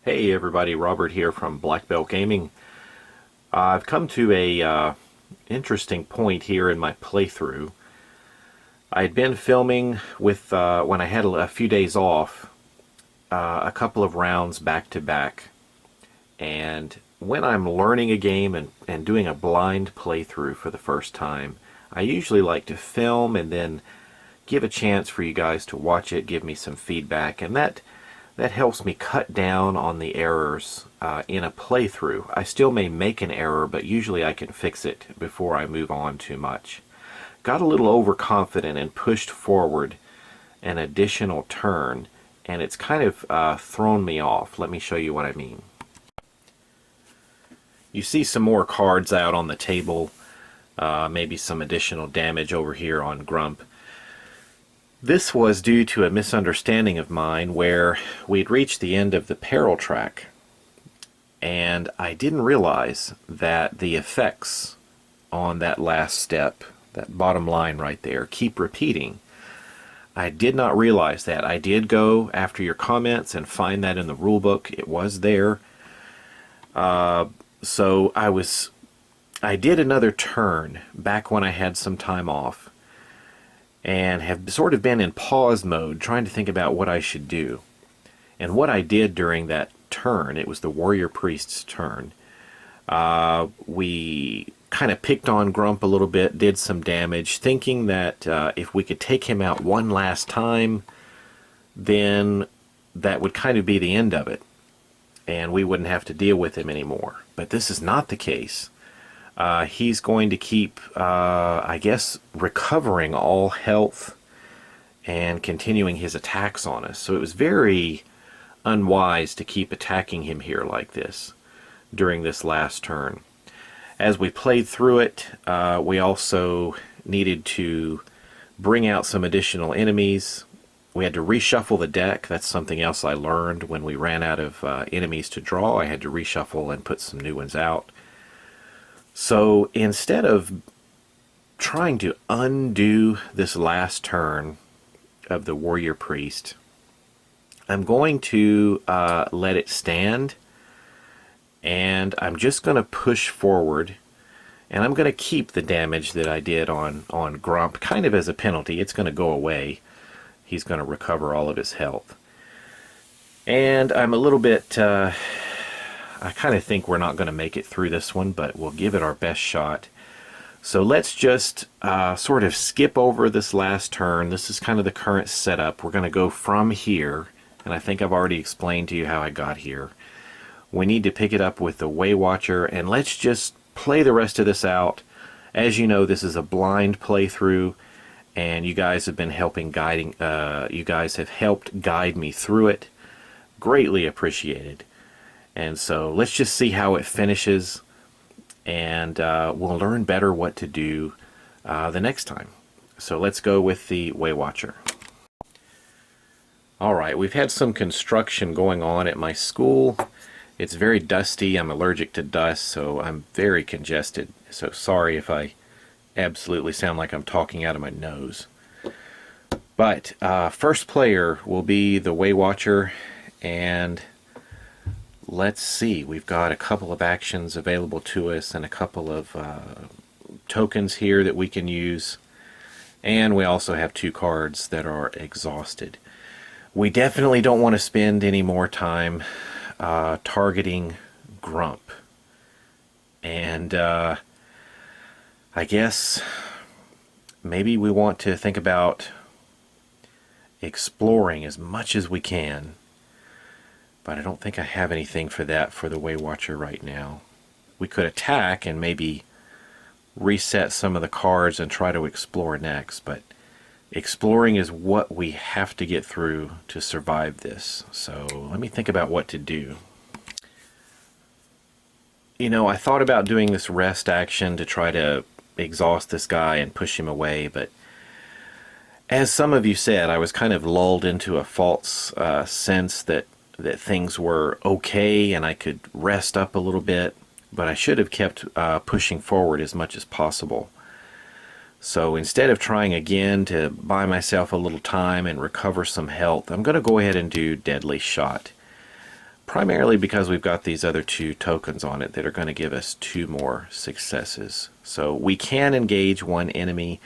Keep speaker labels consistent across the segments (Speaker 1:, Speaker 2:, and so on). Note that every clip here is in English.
Speaker 1: Hey everybody, Robert here from Black Belt Gaming. I've come to a interesting point here in my playthrough. I had been filming with, when I had a few days off, a couple of rounds back to back. And when I'm learning a game and doing a blind playthrough for the first time, I usually like to film and then give a chance for you guys to watch it, give me some feedback, and that helps me cut down on the errors in a playthrough. I still may make an error, but usually I can fix it before I move on too much. Got a little overconfident and pushed forward an additional turn, and it's kind of thrown me off. Let me show you what I mean. You see some more cards out on the table, maybe some additional damage over here on Grump. This was due to a misunderstanding of mine where we'd reached the end of the peril track, and I didn't realize that the effects on that last step, that bottom line right there, keep repeating. I did not realize that. I did go after your comments and find that in the rulebook. It was there. So I did another turn back when I had some time off, and have sort of been in pause mode trying to think about what I should do. And what I did during that turn, it was the warrior priest's turn, we kind of picked on Grump a little bit, did some damage, thinking that if we could take him out one last time, then that would kind of be the end of it, and we wouldn't have to deal with him anymore. But this is not the case. He's going to keep, I guess, recovering all health and continuing his attacks on us. So it was very unwise to keep attacking him here like this during this last turn. As we played through it, we also needed to bring out some additional enemies. We had to reshuffle the deck. That's something else I learned when we ran out of enemies to draw. I had to reshuffle and put some new ones out. So instead of trying to undo this last turn of the warrior priest, I'm going to let it stand, and I'm just going to push forward, and I'm going to keep the damage that I did on Grump kind of as a penalty. It's going to go away. He's going to recover all of his health. And I'm a little bit I kind of think we're not going to make it through this one, but we'll give it our best shot. So let's just sort of skip over this last turn. This is kind of the current setup. We're going to go from here, and I think I've already explained to you how I got here. We need to pick it up with the Way Watcher, and let's just play the rest of this out. As you know, this is a blind playthrough, and you guys have been helping you guys have helped guide me through it. Greatly appreciated. And so let's just see how it finishes, and we'll learn better what to do the next time. So let's go with the Way Watcher. Alright, we've had some construction going on at my school. It's very dusty. I'm allergic to dust, so I'm very congested. So sorry if I absolutely sound like I'm talking out of my nose. But first player will be the Way Watcher, and let's see, we've got a couple of actions available to us and a couple of tokens here that we can use, and we also have 2 cards that are exhausted. We definitely don't want to spend any more time targeting Grump, and I guess maybe we want to think about exploring as much as we can. But I don't think I have anything for that for the Way Watcher right now. We could attack and maybe reset some of the cards and try to explore next, but exploring is what we have to get through to survive this. So let me think about what to do. You know, I thought about doing this rest action to try to exhaust this guy and push him away, but as some of you said, I was kind of lulled into a false sense that things were okay and I could rest up a little bit, but I should have kept pushing forward as much as possible. So instead of trying again to buy myself a little time and recover some health, I'm going to go ahead and do Deadly Shot. primarily because we've got these other 2 tokens on it that are going to give us 2 more successes. So we can engage one enemy.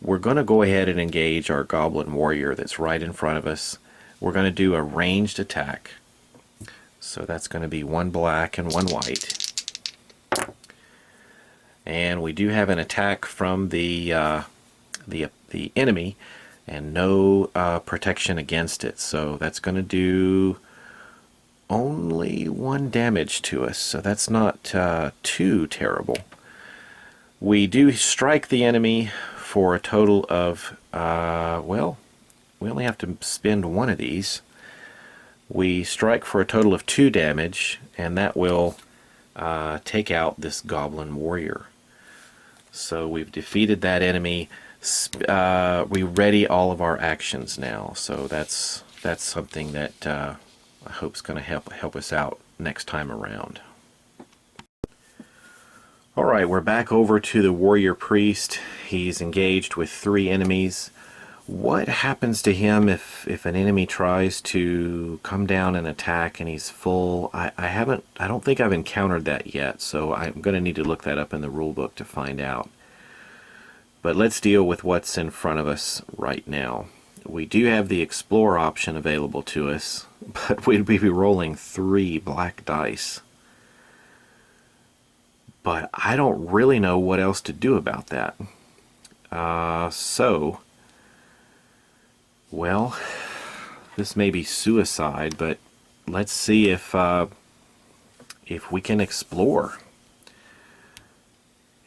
Speaker 1: We're going to go ahead and engage our Goblin Warrior that's right in front of us. We're going to do a ranged attack. So that's going to be 1 black and 1 white. And we do have an attack from the enemy and no protection against it. So that's going to do only 1 damage to us. So that's not too terrible. We do strike the enemy for a total of, well, we only have to spend 1 of these. We strike for a total of 2 damage, and that will take out this Goblin Warrior. So we've defeated that enemy. We ready all of our actions now, so that's something that I hope is going to help us out next time around. Alright, we're back over to the Warrior Priest. He's engaged with 3 enemies. What happens to him if an enemy tries to come down and attack and he's full? I don't think I've encountered that yet, so I'm going to need to look that up in the rulebook to find out. But let's deal with what's in front of us right now. We do have the Explore option available to us, but we'd be rolling 3 black dice. But I don't really know what else to do about that. Well, this may be suicide, but let's see if we can explore.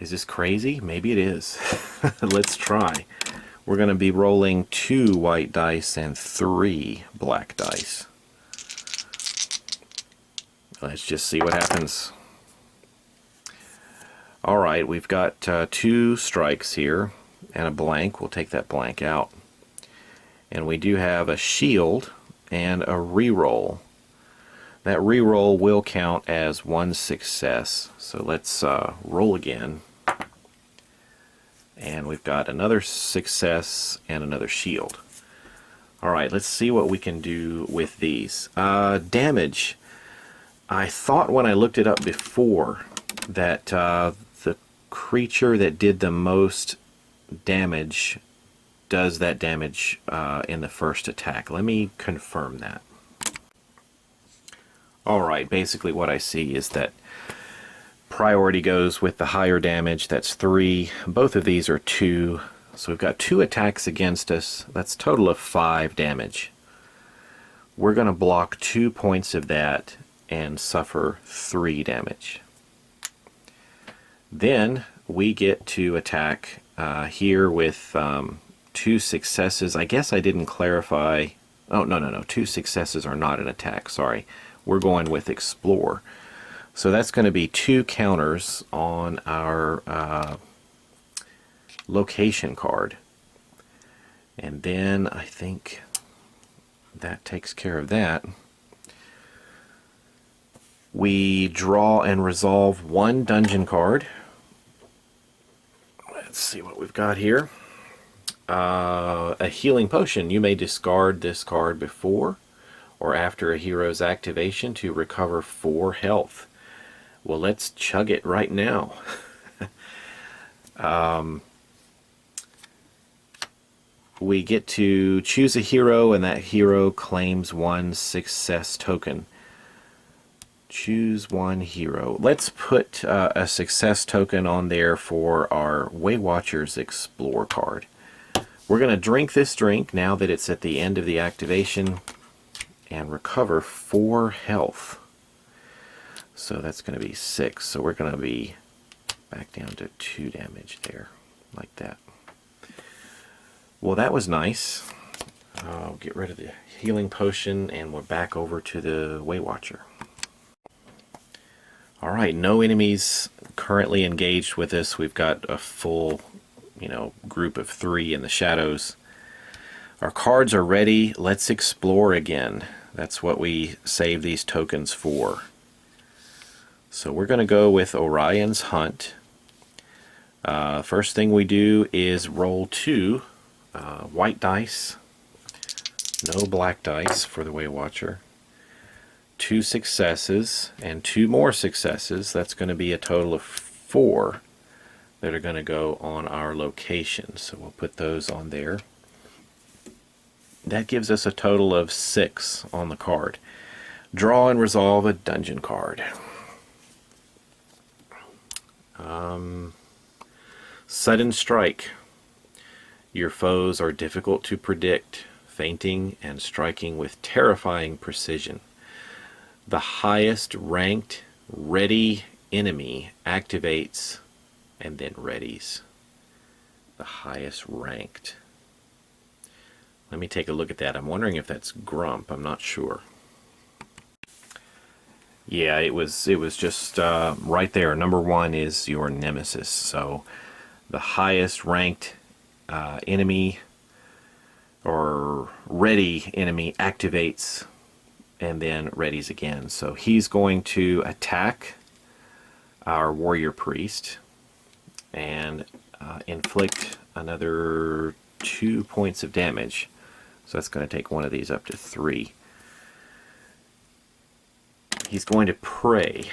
Speaker 1: Is this crazy? Maybe it is. Let's try. We're going to be rolling 2 white dice and 3 black dice. Let's just see what happens. Alright, we've got 2 strikes here and a blank. We'll take that blank out. And we do have a shield and a reroll. That reroll will count as 1 success. So let's roll again. And we've got another success and another shield. Alright, let's see what we can do with these. Damage. I thought when I looked it up before that the creature that did the most damage does that damage in the first attack. Let me confirm that. Alright, basically what I see is that priority goes with the higher damage. That's 3. Both of these are 2. So we've got 2 attacks against us. That's a total of 5 damage. We're going to block 2 points of that and suffer 3 damage. Then we get to attack here with 2 successes. I guess I didn't clarify. Oh, no. 2 successes are not an attack. Sorry. We're going with Explore. So that's going to be 2 counters on our location card. And then I think that takes care of that. We draw and resolve 1 dungeon card. Let's see what we've got here. A healing potion. You may discard this card before or after a hero's activation to recover 4 health. Well, let's chug it right now. We get to choose a hero, and that hero claims 1 success token. Choose 1 hero. Let's put a success token on there for our Waywatcher's Explore card. We're going to drink this drink now that it's at the end of the activation and recover 4 health. So that's going to be 6. So we're going to be back down to 2 damage there, like that. Well, that was nice. I'll get rid of the healing potion and we're back over to the Waywatcher. Alright, no enemies currently engaged with us. We've got a full, group of 3 in the shadows. Our cards are ready. Let's explore again. That's what we save these tokens for. So we're going to go with Orion's Hunt. First thing we do is roll 2 white dice. No black dice for the Waywatcher. 2 successes and 2 more successes. That's going to be a total of 4 that are going to go on our location. So we'll put those on there. That gives us a total of 6 on the card. Draw and resolve a dungeon card. Sudden strike. Your foes are difficult to predict, feinting and striking with terrifying precision. The highest ranked ready enemy activates and then readies. The highest ranked. Let me take a look at that. I'm wondering if that's Grump. I'm not sure. Yeah, it was just right there. Number 1 is your nemesis. So the highest ranked enemy or ready enemy activates and then readies again. So he's going to attack our warrior priest and inflict another 2 points of damage. So that's going to take one of these up to 3. He's going to pray,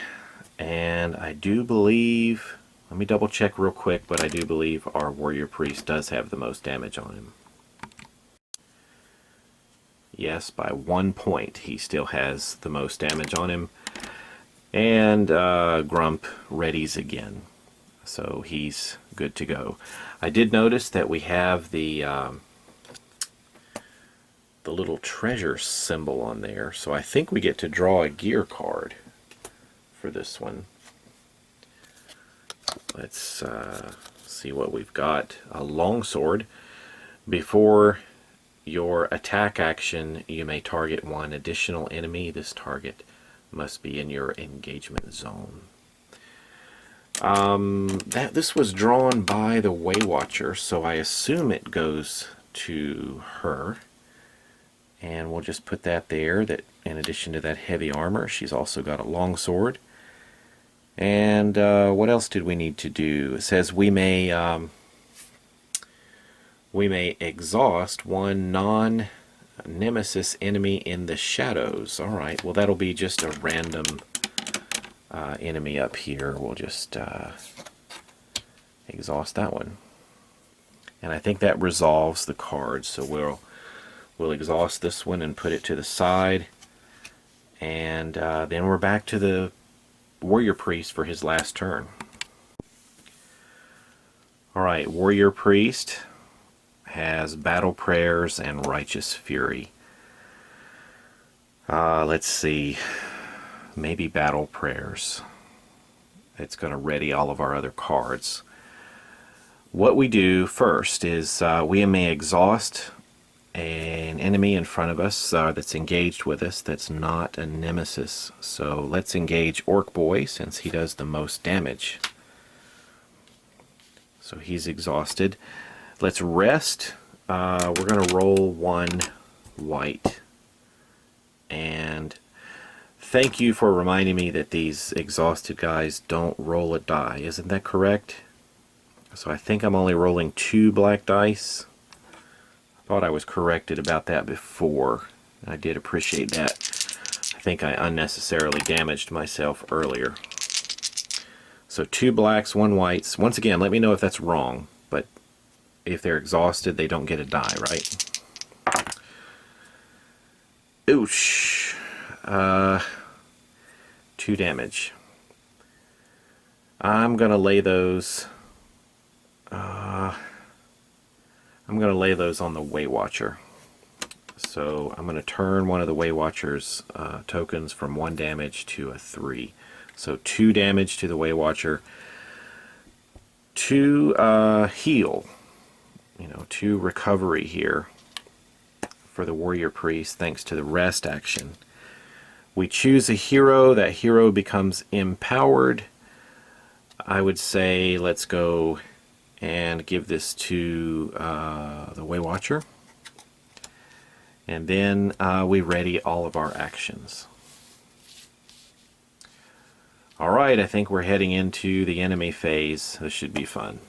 Speaker 1: and I do believe, let me double check real quick, but I do believe our warrior priest does have the most damage on him. Yes, by 1 point he still has the most damage on him. And Grump readies again, so he's good to go. I did notice that we have the little treasure symbol on there, so I think we get to draw a gear card for this one. Let's see what we've got. A longsword. Before your attack action, you may target 1 additional enemy. This target must be in your engagement zone. This was drawn by the Waywatcher, so I assume it goes to her. And we'll just put that there, that in addition to that heavy armor, she's also got a longsword. And what else did we need to do? It says we may exhaust 1 non-nemesis enemy in the shadows. Alright, well that'll be just a random enemy up here. We'll just exhaust that one. And I think that resolves the card, so we'll exhaust this one and put it to the side. And then we're back to the warrior priest for his last turn. Alright, warrior priest has battle prayers and righteous fury. Let's see, maybe battle prayers. It's going to ready all of our other cards. What we do first is we may exhaust an enemy in front of us that's engaged with us that's not a nemesis. So let's engage Orc Boy since he does the most damage. So he's exhausted. Let's rest. We're going to roll 1 white. And thank you for reminding me that these exhausted guys don't roll a die. Isn't that correct? So I think I'm only rolling 2 black dice. Thought I was corrected about that before. I did appreciate that. I think I unnecessarily damaged myself earlier. So 2 blacks, 1 whites. Once again, let me know if that's wrong, but if they're exhausted, they don't get a die, right? Oosh. 2 damage. I'm gonna lay those on the Waywatcher. So I'm going to turn one of the Waywatcher's tokens from 1 damage to a 3. So 2 damage to the Waywatcher. 2 heal. 2 recovery here for the warrior priest thanks to the rest action. We choose a hero. That hero becomes empowered. I would say let's go and give this to the Waywatcher. And then we ready all of our actions. Alright, I think we're heading into the enemy phase. This should be fun.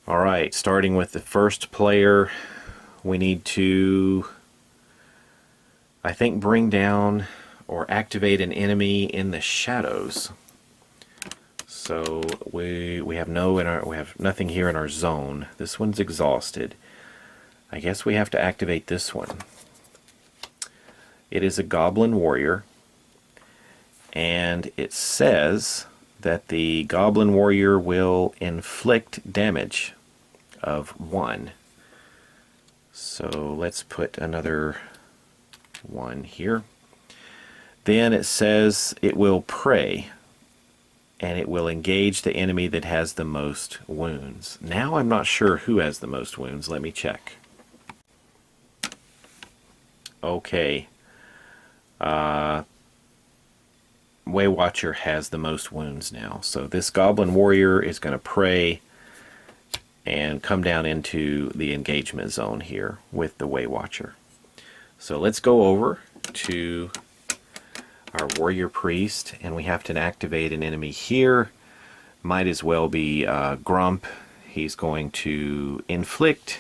Speaker 1: Alright, starting with the first player, we need to I think bring down or activate an enemy in the shadows. So we have nothing here in our zone. This one's exhausted. I guess we have to activate this one. It is a Goblin Warrior, and it says that the Goblin Warrior will inflict damage of 1. So let's put another 1 here. Then it says it will pray, and it will engage the enemy that has the most wounds. Now I'm not sure who has the most wounds. Let me check. Okay. Way Watcher has the most wounds now. So this Goblin Warrior is going to pray and come down into the engagement zone here with the Way Watcher. So let's go over to our Warrior Priest, and we have to activate an enemy here. Might as well be Grump. He's going to inflict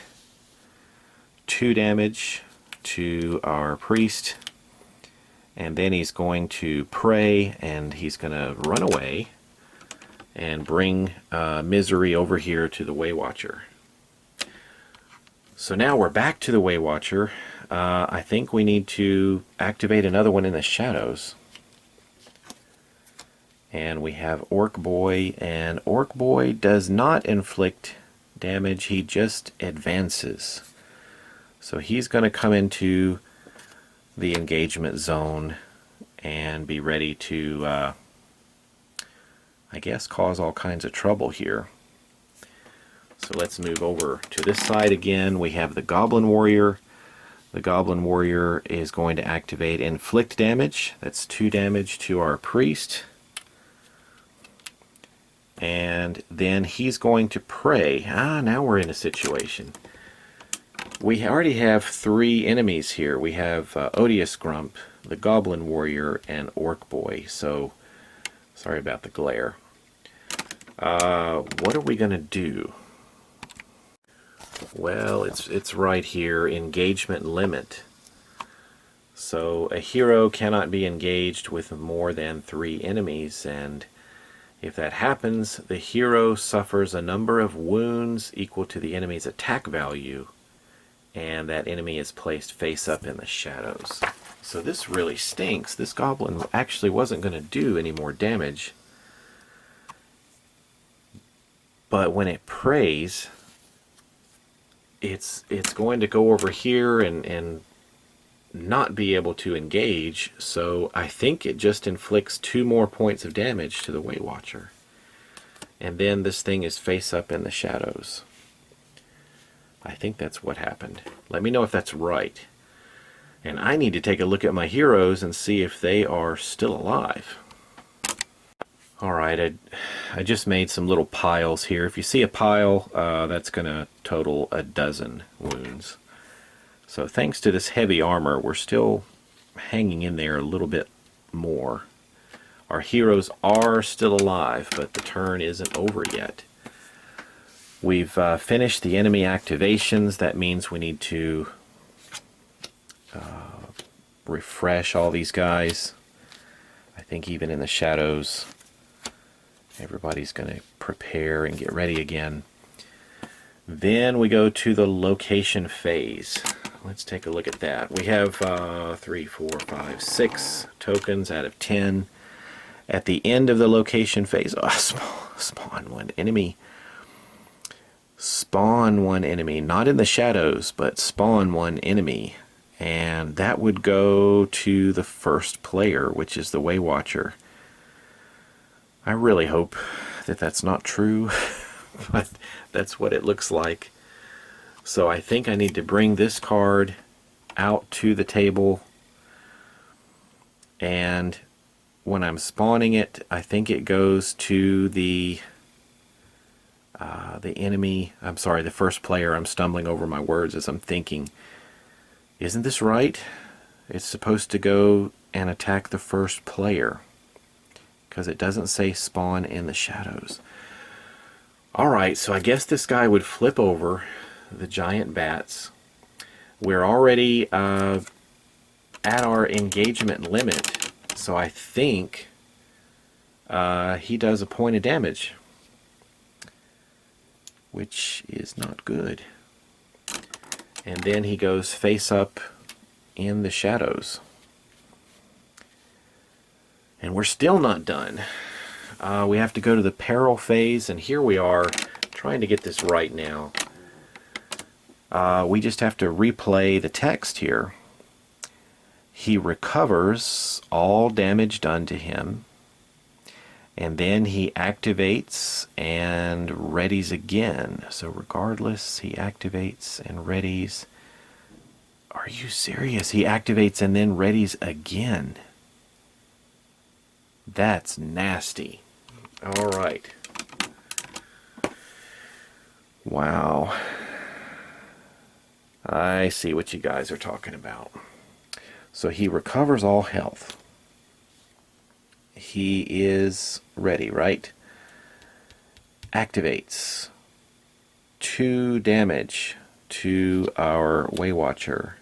Speaker 1: 2 damage to our priest, and then he's going to pray, and he's going to run away and bring misery over here to the Way Watcher. So now we're back to the Way Watcher. I think we need to activate another one in the shadows. And we have Orc Boy, and Orc Boy does not inflict damage, he just advances. So he's going to come into the engagement zone and be ready to, I guess, cause all kinds of trouble here. So let's move over to this side again. We have the Goblin Warrior. The Goblin Warrior is going to activate inflict damage. That's 2 damage to our priest. And then he's going to pray. Now we're in a situation. We already have 3 enemies here. We have Odious Grump, the Goblin Warrior, and Orc Boy. So, sorry about the glare. What are we going to do? Well, it's right here, engagement limit. So a hero cannot be engaged with more than 3 enemies, and if that happens, the hero suffers a number of wounds equal to the enemy's attack value, and that enemy is placed face up in the shadows. So this really stinks. This goblin actually wasn't going to do any more damage, but when it prays, it's going to go over here and not be able to engage, so I think it just inflicts 2 more points of damage to the Way Watcher. And then this thing is face up in the shadows. I think that's what happened. Let me know if that's right. And I need to take a look at my heroes and see if they are still alive. Alright, I just made some little piles here. If you see a pile, that's going to total 12 wounds. So thanks to this heavy armor, we're still hanging in there a little bit more. Our heroes are still alive, but the turn isn't over yet. We've finished the enemy activations. That means we need to refresh all these guys. I think even in the shadows, everybody's going to prepare and get ready again. Then we go to the location phase. Let's take a look at that. We have 3, 4, 5, 6 tokens out of 10. At the end of the location phase, spawn one enemy. Spawn one enemy, not in the shadows, but spawn one enemy. And that would go to the first player, which is the Way Watcher. I really hope that that's not true, but that's what it looks like. So I think I need to bring this card out to the table, and when I'm spawning it, I think it goes to the enemy. I'm sorry, the first player. I'm stumbling over my words as I'm thinking. Isn't this right? It's supposed to go and attack the first player, because it doesn't say spawn in the shadows. Alright, so I guess this guy would flip over the giant bats. We're already at our engagement limit, so I think he does a point of damage, which is not good. And then he goes face up in the shadows. And we're still not done. We have to go to the peril phase, and here we are trying to get this right now. We just have to replay the text here. He recovers all damage done to him, and then he activates and readies again. So regardless, he activates and readies. Are you serious? He activates and then readies again. That's nasty. All right. Wow. I see what you guys are talking about. So he recovers all health. He is ready, right? Activates 2 damage to our Waywatcher.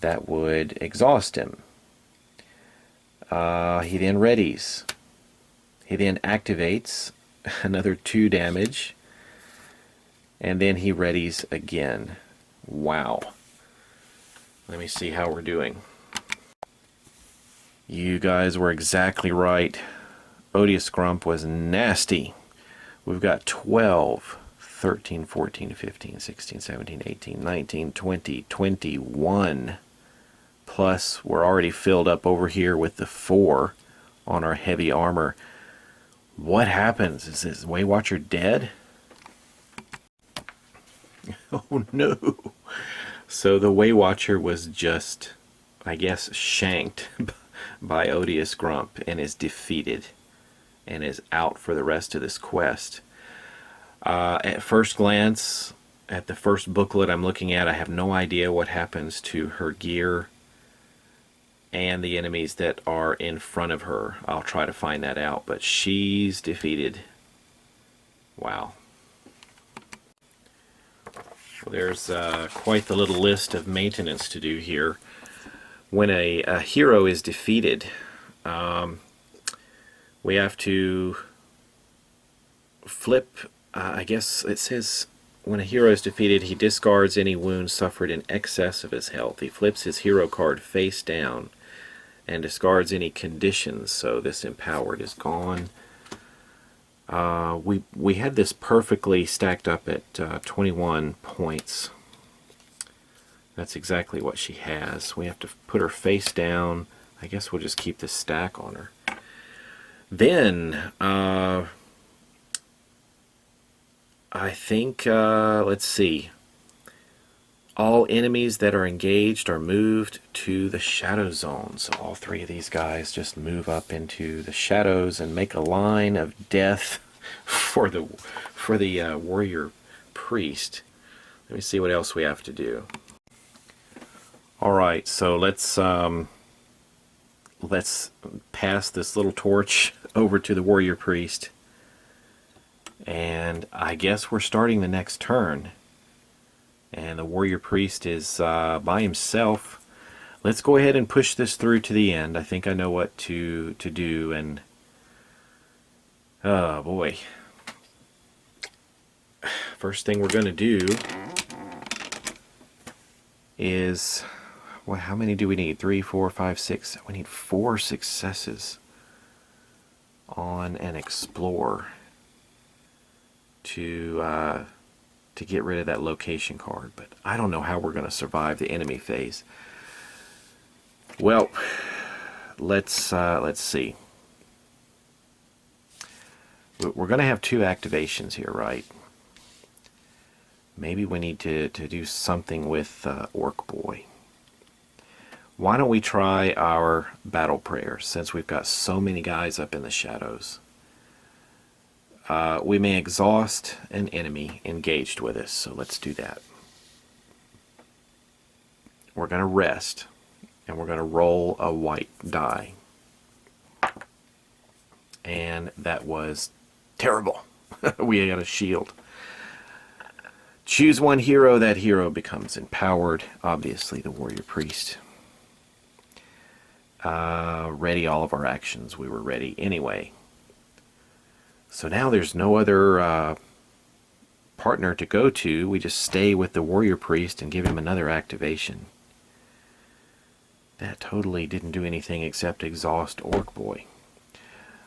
Speaker 1: That would exhaust him. He then readies. He then activates another 2 damage. And then he readies again. Wow. Let me see how we're doing. You guys were exactly right. Odious Grump was nasty. We've got 12, 13, 14, 15, 16, 17, 18, 19, 20, 21. Plus, we're already filled up over here with the 4 on our heavy armor. What happens? Is this Waywatcher dead? Oh no. So the Waywatcher was just, I guess, shanked by Odious Grump and is defeated and is out for the rest of this quest. At first glance, at the first booklet I'm looking at, I have no idea what happens to her gear and the enemies that are in front of her. I'll try to find that out, but she's defeated. Wow. Well, there's quite the little list of maintenance to do here. When a hero is defeated, we have to flip, I guess it says when a hero is defeated, he discards any wounds suffered in excess of his health. He flips his hero card face down and discards any conditions, so this empowered is gone. We had this perfectly stacked up at 21 points. That's exactly what she has. We have to put her face down. I guess we'll just keep this stack on her. Then, I think, let's see. All enemies that are engaged are moved to the shadow zone. So all 3 of these guys just move up into the shadows and make a line of death for the warrior priest. Let me see what else we have to do. All right, so let's pass this little torch over to the warrior priest, and I guess we're starting the next turn. And the warrior priest is by himself. Let's go ahead and push this through to the end. I think I know what to do, and oh boy. First thing we're going to do is, well, how many do we need? 3, 4, 5, 6. We need 4 successes on an explore to get rid of that location card. But I don't know how we're going to survive the enemy phase. Well, let's see. We're going to have 2 activations here, right? Maybe we need to do something with Orc Boy. Why don't we try our battle prayers, since we've got so many guys up in the shadows? We may exhaust an enemy engaged with us, so let's do that. We're going to rest, and we're going to roll a white die. And that was terrible. We got a shield. Choose one hero. That hero becomes empowered. Obviously, the warrior priest. ready all of our actions. We were ready anyway. So now there's no other partner to go to. We just stay with the warrior priest and give him another activation. That totally didn't do anything except exhaust Orc Boy.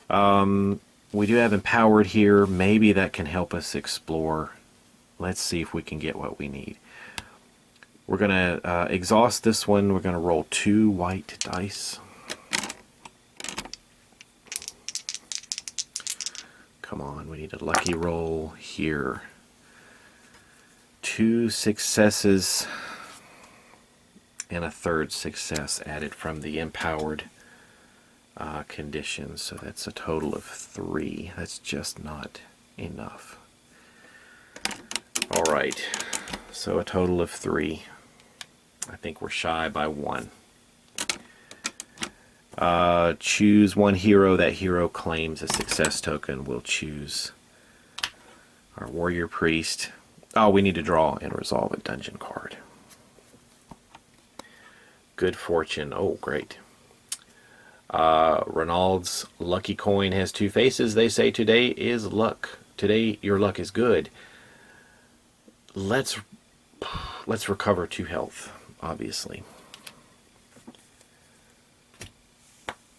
Speaker 1: We do have empowered here. Maybe that can help us explore. Let's see if we can get what we need. We're going to exhaust this one. We're going to roll 2 white dice. Come on, we need a lucky roll here. 2 successes and a 3rd success added from the empowered conditions. So that's a total of 3. That's just not enough. All right, so a total of 3. I think we're shy by 1. Choose one hero. That hero claims a success token. We'll choose our warrior priest. Oh, we need to draw and resolve a dungeon card. Good fortune. Oh, great. Ronald's lucky coin has 2 faces. They say today is luck. Today your luck is good. Let's recover 2 health, obviously.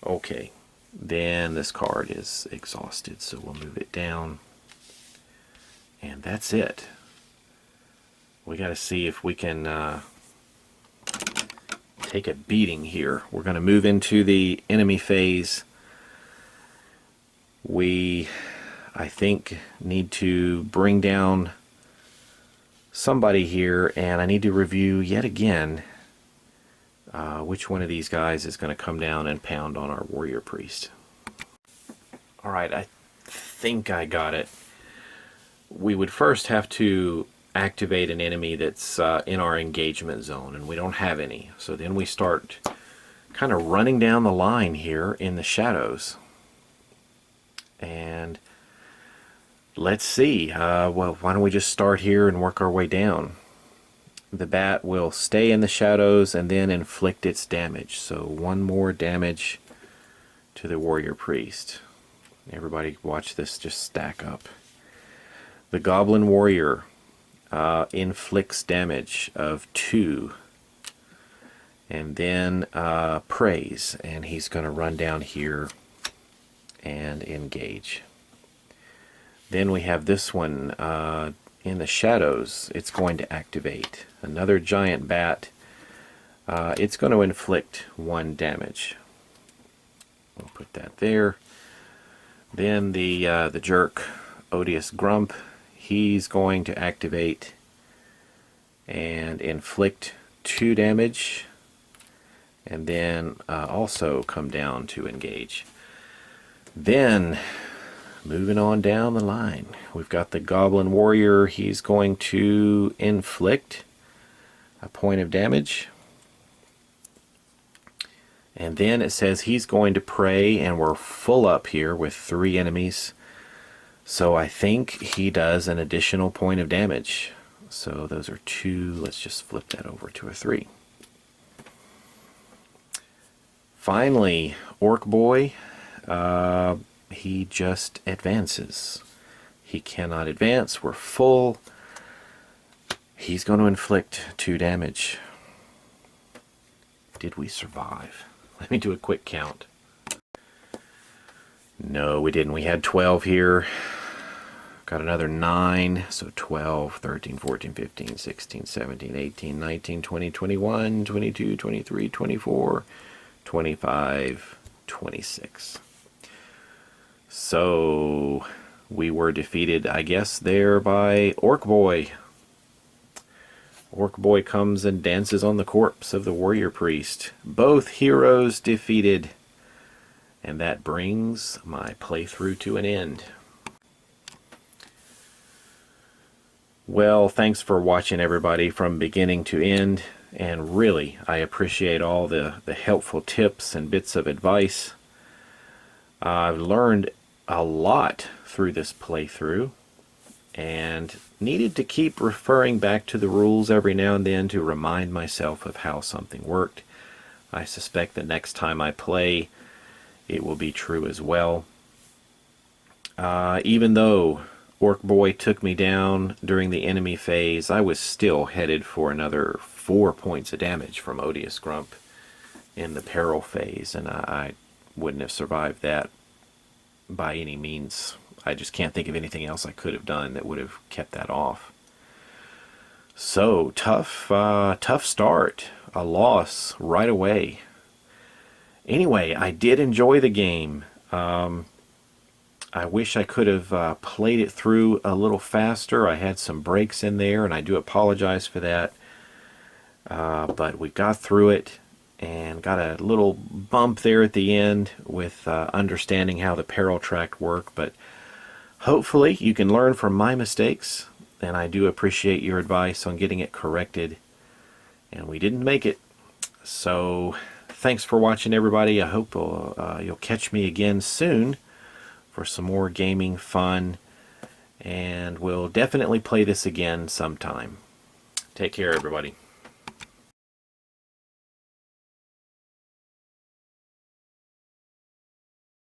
Speaker 1: Okay, then this card is exhausted, so we'll move it down. And that's it. We got to see if we can take a beating here. We're going to move into the enemy phase. We, I think, need to bring down somebody here, and I need to review yet again which one of these guys is going to come down and pound on our warrior priest. Alright, I think I got it. We would first have to activate an enemy that's in our engagement zone, and we don't have any. So then we start kind of running down the line here in the shadows. And let's see. Well, why don't we just start here and work our way down? The bat will stay in the shadows and then inflict its damage. So 1 more damage to the warrior priest. Everybody watch this just stack up. The goblin warrior inflicts damage of 2. And then prays. And he's going to run down here and engage. Then we have this one in the shadows. It's going to activate. Another giant bat. It's going to inflict 1 damage. We'll put that there. Then the jerk, Odious Grump, he's going to activate and inflict 2 damage. And then also come down to engage. Then moving on down the line, we've got the Goblin Warrior. He's going to inflict a point of damage. And then it says he's going to pray, and we're full up here with 3 enemies. So I think he does an additional point of damage. So those are 2. Let's just flip that over to a 3. Finally, Orc Boy. He just advances. He cannot advance. We're full. He's going to inflict 2 damage. Did we survive? Let me do a quick count. No, we didn't. We had 12 here. Got another 9. So 12, 13, 14, 15, 16, 17, 18, 19, 20, 21, 22, 23, 24, 25, 26. So we were defeated, I guess, there by Orc Boy. Orc Boy comes and dances on the corpse of the warrior priest. Both heroes defeated. And that brings my playthrough to an end. Well, thanks for watching, everybody, from beginning to end. And really, I appreciate all the helpful tips and bits of advice. I've learned a lot through this playthrough, and needed to keep referring back to the rules every now and then to remind myself of how something worked. I suspect that next time I play, it will be true as well. Even though Orc Boy took me down during the enemy phase, I was still headed for another 4 points of damage from Odious Grump in the peril phase, and I wouldn't have survived that by any means. I just can't think of anything else I could have done that would have kept that off. So, tough start. A loss right away. Anyway, I did enjoy the game. I wish I could have played it through a little faster. I had some breaks in there, and I do apologize for that. But we got through it and got a little bump there at the end with understanding how the peril track worked. But hopefully you can learn from my mistakes, and I do appreciate your advice on getting it corrected. And we didn't make it. So thanks for watching, everybody. I hope you'll catch me again soon for some more gaming fun, and we'll definitely play this again sometime. Take care, everybody.